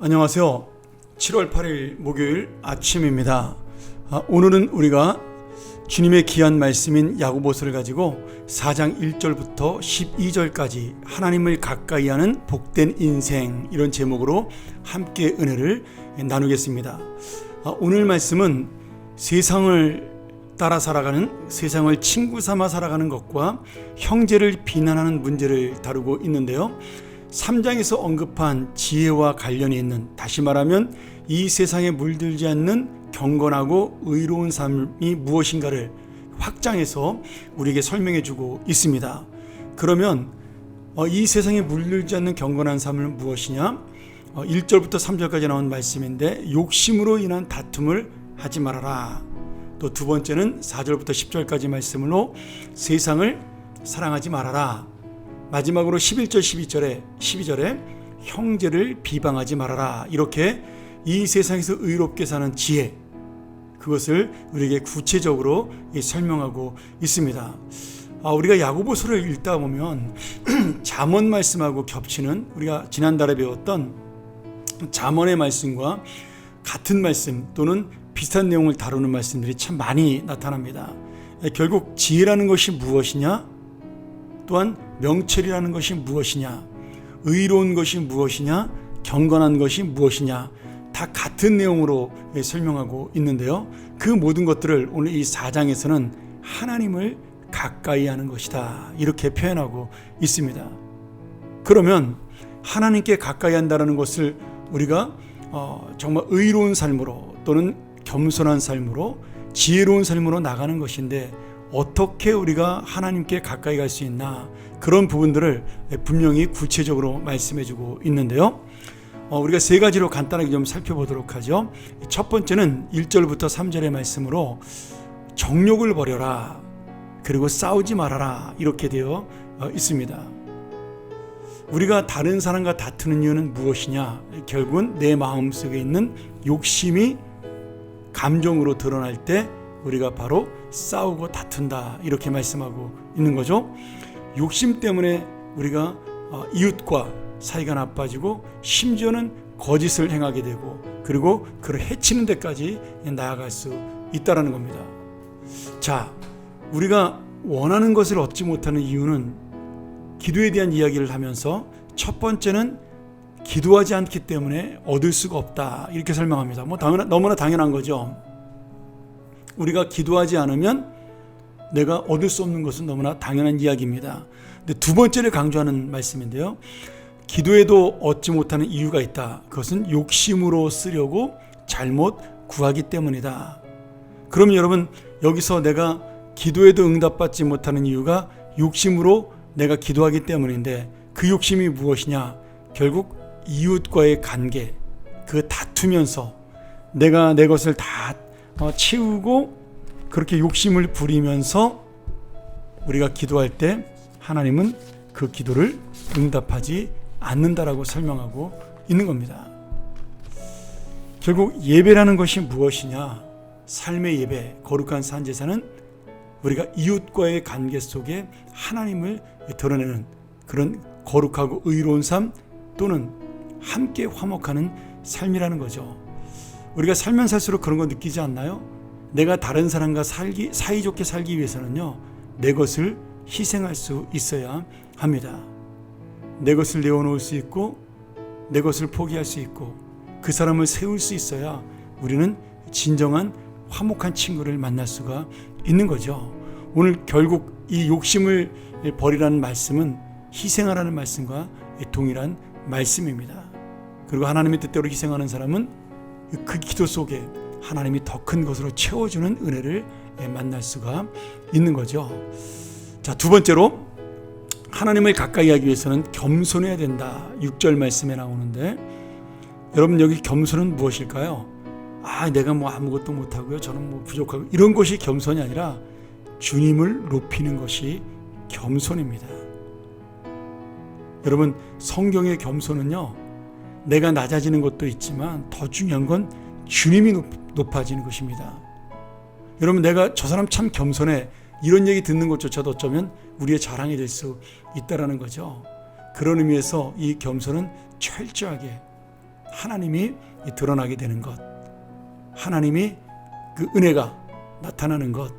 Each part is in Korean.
안녕하세요. 7월 8일 목요일 아침입니다. 오늘은 우리가 주님의 귀한 말씀인 야고보서를 가지고 4장 1절부터 12절까지 하나님을 가까이 하는 복된 인생, 이런 제목으로 함께 은혜를 나누겠습니다. 오늘 말씀은 세상을 따라 살아가는, 세상을 친구 삼아 살아가는 것과 형제를 비난하는 문제를 다루고 있는데요, 3장에서 언급한 지혜와 관련이 있는, 다시 말하면 이 세상에 물들지 않는 경건하고 의로운 삶이 무엇인가를 확장해서 우리에게 설명해 주고 있습니다. 그러면 이 세상에 물들지 않는 경건한 삶은 무엇이냐? 1절부터 3절까지 나온 말씀인데, 욕심으로 인한 다툼을 하지 말아라. 또 두 번째는 4절부터 10절까지 말씀으로 세상을 사랑하지 말아라. 마지막으로 11절 12절에 형제를 비방하지 말아라. 이렇게 이 세상에서 의롭게 사는 지혜, 그것을 우리에게 구체적으로 설명하고 있습니다. 우리가 야고보서를 읽다 보면 잠언 말씀하고 겹치는, 우리가 지난달에 배웠던 잠언의 말씀과 같은 말씀 또는 비슷한 내용을 다루는 말씀들이 참 많이 나타납니다. 결국 지혜라는 것이 무엇이냐, 또한 명철이라는 것이 무엇이냐, 의로운 것이 무엇이냐, 경건한 것이 무엇이냐, 다 같은 내용으로 설명하고 있는데요, 그 모든 것들을 오늘 이 4장에서는 하나님을 가까이 하는 것이다, 이렇게 표현하고 있습니다. 그러면 하나님께 가까이 한다는 것을 우리가 정말 의로운 삶으로 또는 겸손한 삶으로, 지혜로운 삶으로 나가는 것인데, 어떻게 우리가 하나님께 가까이 갈 수 있나, 그런 부분들을 분명히 구체적으로 말씀해 주고 있는데요, 우리가 세 가지로 간단하게 좀 살펴보도록 하죠. 첫 번째는 1절부터 3절의 말씀으로 정욕을 버려라, 그리고 싸우지 말아라, 이렇게 되어 있습니다. 우리가 다른 사람과 다투는 이유는 무엇이냐? 결국은 내 마음속에 있는 욕심이 감정으로 드러날 때 우리가 바로 싸우고 다툰다, 이렇게 말씀하고 있는 거죠. 욕심 때문에 우리가 이웃과 사이가 나빠지고, 심지어는 거짓을 행하게 되고, 그리고 그를 해치는 데까지 나아갈 수 있다는 겁니다. 자, 우리가 원하는 것을 얻지 못하는 이유는, 기도에 대한 이야기를 하면서 첫 번째는 기도하지 않기 때문에 얻을 수가 없다, 이렇게 설명합니다. 너무나 당연한 거죠. 우리가 기도하지 않으면 내가 얻을 수 없는 것은 너무나 당연한 이야기입니다. 근데 두 번째를 강조하는 말씀인데요, 기도에도 얻지 못하는 이유가 있다. 그것은 욕심으로 쓰려고 잘못 구하기 때문이다. 그럼 여러분, 여기서 내가 기도에도 응답받지 못하는 이유가 욕심으로 내가 기도하기 때문인데, 그 욕심이 무엇이냐? 결국 이웃과의 관계, 그 다투면서 내가 내 것을 다 채우고 그렇게 욕심을 부리면서 우리가 기도할 때 하나님은 그 기도를 응답하지 않는다라고 설명하고 있는 겁니다. 결국 예배라는 것이 무엇이냐? 삶의 예배, 거룩한 산제사는 우리가 이웃과의 관계 속에 하나님을 드러내는 그런 거룩하고 의로운 삶, 또는 함께 화목하는 삶이라는 거죠. 우리가 살면 살수록 그런 거 느끼지 않나요? 내가 다른 사람과 사이좋게 살기 위해서는요, 내 것을 희생할 수 있어야 합니다. 내 것을 내어놓을 수 있고, 내 것을 포기할 수 있고, 그 사람을 세울 수 있어야 우리는 진정한 화목한 친구를 만날 수가 있는 거죠. 오늘 결국 이 욕심을 버리라는 말씀은 희생하라는 말씀과 동일한 말씀입니다. 그리고 하나님의 뜻대로 희생하는 사람은 그 기도 속에 하나님이 더 큰 것으로 채워주는 은혜를 만날 수가 있는 거죠. 자, 두 번째로 하나님을 가까이 하기 위해서는 겸손해야 된다. 6절 말씀에 나오는데, 여러분, 여기 겸손은 무엇일까요? 내가 뭐 아무것도 못하고요, 저는 뭐 부족하고, 이런 것이 겸손이 아니라 주님을 높이는 것이 겸손입니다. 여러분, 성경의 겸손은요, 내가 낮아지는 것도 있지만 더 중요한 건 주님이 높아지는 것입니다. 여러분, 내가 저 사람 참 겸손해, 이런 얘기 듣는 것조차도 어쩌면 우리의 자랑이 될 수 있다라는 거죠. 그런 의미에서 이 겸손은 철저하게 하나님이 드러나게 되는 것, 하나님이 그 은혜가 나타나는 것,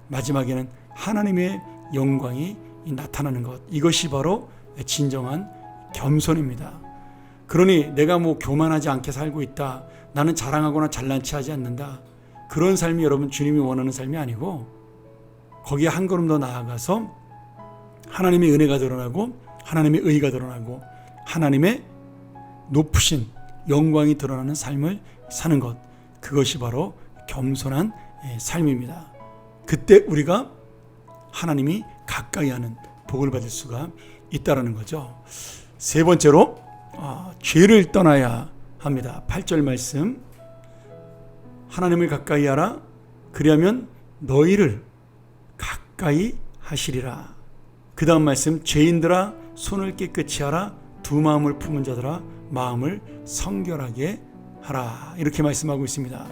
마지막에는 하나님의 영광이 나타나는 것, 이것이 바로 진정한 겸손입니다. 그러니 내가 교만하지 않게 살고 있다, 나는 자랑하거나 잘난 체 하지 않는다, 그런 삶이 여러분 주님이 원하는 삶이 아니고, 거기에 한 걸음 더 나아가서 하나님의 은혜가 드러나고 하나님의 의가 드러나고 하나님의 높으신 영광이 드러나는 삶을 사는 것, 그것이 바로 겸손한 삶입니다. 그때 우리가 하나님이 가까이 하는 복을 받을 수가 있다는 거죠. 세 번째로 죄를 떠나야 합니다. 8절 말씀, 하나님을 가까이 하라, 그리하면 너희를 가까이 하시리라. 그 다음 말씀, 죄인들아 손을 깨끗이 하라, 두 마음을 품은 자들아 마음을 성결하게 하라. 이렇게 말씀하고 있습니다.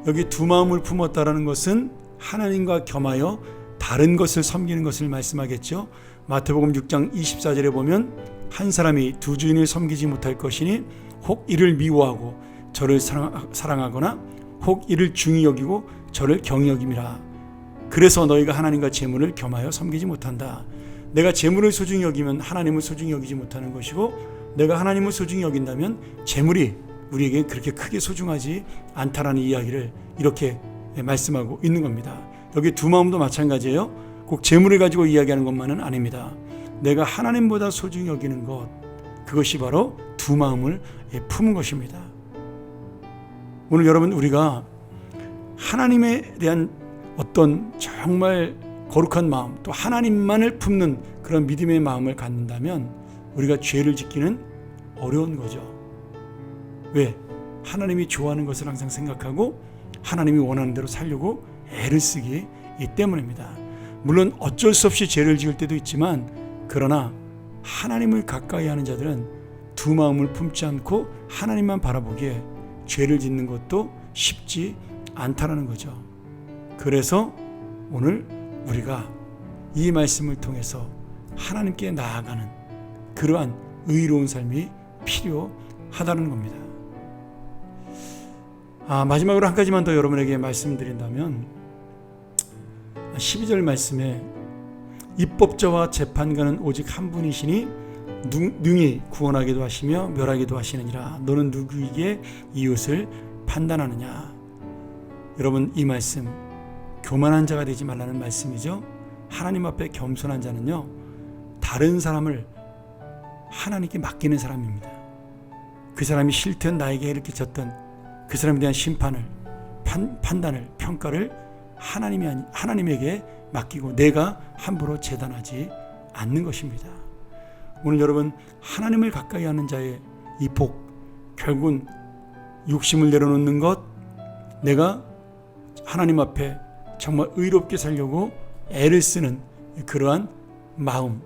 여기 두 마음을 품었다라는 것은 하나님과 겸하여 다른 것을 섬기는 것을 말씀하겠죠. 마태복음 6장 24절에 보면 한 사람이 두 주인을 섬기지 못할 것이니 혹 이를 미워하고 저를 사랑하거나 혹 이를 중히 여기고 저를 경히 여김이라. 그래서 너희가 하나님과 재물을 겸하여 섬기지 못한다. 내가 재물을 소중히 여기면 하나님을 소중히 여기지 못하는 것이고, 내가 하나님을 소중히 여긴다면 재물이 우리에게 그렇게 크게 소중하지 않다라는 이야기를 이렇게 말씀하고 있는 겁니다. 여기 두 마음도 마찬가지예요. 꼭 재물을 가지고 이야기하는 것만은 아닙니다. 내가 하나님보다 소중히 여기는 것, 그것이 바로 두 마음을 품은 것입니다. 오늘 여러분, 우리가 하나님에 대한 어떤 정말 거룩한 마음, 또 하나님만을 품는 그런 믿음의 마음을 갖는다면 우리가 죄를 짓기는 어려운 거죠. 왜? 하나님이 좋아하는 것을 항상 생각하고 하나님이 원하는 대로 살려고 애를 쓰기 때문입니다. 물론 어쩔 수 없이 죄를 지을 때도 있지만, 그러나 하나님을 가까이 하는 자들은 두 마음을 품지 않고 하나님만 바라보기에 죄를 짓는 것도 쉽지 않다라는 거죠. 그래서 오늘 우리가 이 말씀을 통해서 하나님께 나아가는 그러한 의로운 삶이 필요하다는 겁니다. 마지막으로 한 가지만 더 여러분에게 말씀드린다면, 12절 말씀에 입법자와 재판관은 오직 한 분이시니 능히 구원하기도 하시며 멸하기도 하시느니라. 너는 누구에게 이웃을 판단하느냐. 여러분, 이 말씀 교만한 자가 되지 말라는 말씀이죠. 하나님 앞에 겸손한 자는요, 다른 사람을 하나님께 맡기는 사람입니다. 그 사람이 싫든 나에게 이렇게 졌든 그 사람에 대한 심판을, 판단을, 평가를 하나님에게 맡기고 내가 함부로 재단하지 않는 것입니다. 오늘 여러분, 하나님을 가까이 하는 자의 이 복, 결국은 욕심을 내려놓는 것, 내가 하나님 앞에 정말 의롭게 살려고 애를 쓰는 그러한 마음,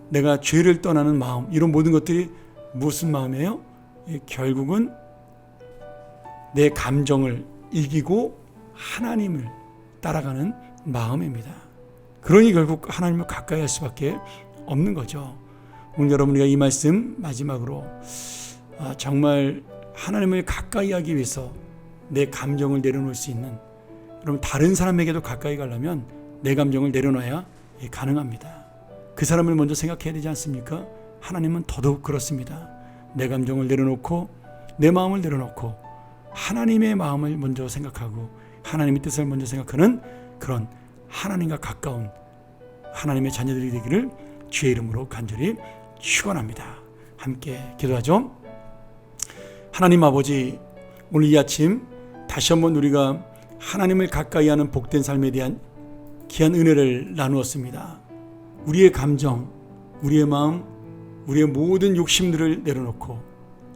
내가 죄를 떠나는 마음, 이런 모든 것들이 무슨 마음이에요? 결국은 내 감정을 이기고 하나님을 따라가는 마음입니다. 그러니 결국 하나님을 가까이 할 수밖에 없는 거죠. 오늘 여러분, 우리가 이 말씀 마지막으로 정말 하나님을 가까이 하기 위해서 내 감정을 내려놓을 수 있는, 여러분, 다른 사람에게도 가까이 가려면 내 감정을 내려놔야 가능합니다. 그 사람을 먼저 생각해야 되지 않습니까? 하나님은 더더욱 그렇습니다. 내 감정을 내려놓고 내 마음을 내려놓고 하나님의 마음을 먼저 생각하고 하나님의 뜻을 먼저 생각하는 그런 하나님과 가까운 하나님의 자녀들이 되기를 주의 이름으로 간절히 축원합니다. 함께 기도하죠. 하나님 아버지, 오늘 이 아침 다시 한번 우리가 하나님을 가까이 하는 복된 삶에 대한 귀한 은혜를 나누었습니다. 우리의 감정, 우리의 마음, 우리의 모든 욕심들을 내려놓고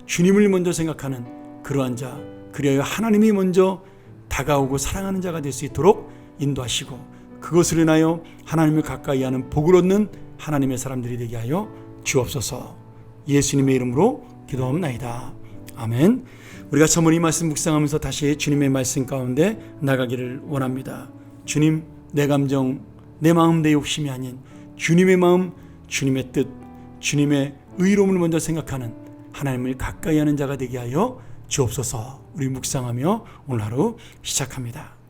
주님을 먼저 생각하는 그러한 자, 그리하여 하나님이 먼저 다가오고 사랑하는 자가 될 수 있도록 인도하시고, 그것을 인하여 하나님을 가까이 하는 복을 얻는 하나님의 사람들이 되게 하여 주옵소서. 예수님의 이름으로 기도합나이다. 아멘. 우리가 처음 이 말씀 묵상하면서 다시 주님의 말씀 가운데 나가기를 원합니다. 주님, 내 감정, 내 마음, 내 욕심이 아닌 주님의 마음, 주님의 뜻, 주님의 의로움을 먼저 생각하는 하나님을 가까이 하는 자가 되게 하여 주옵소서. 우리 묵상하며 오늘 하루 시작합니다.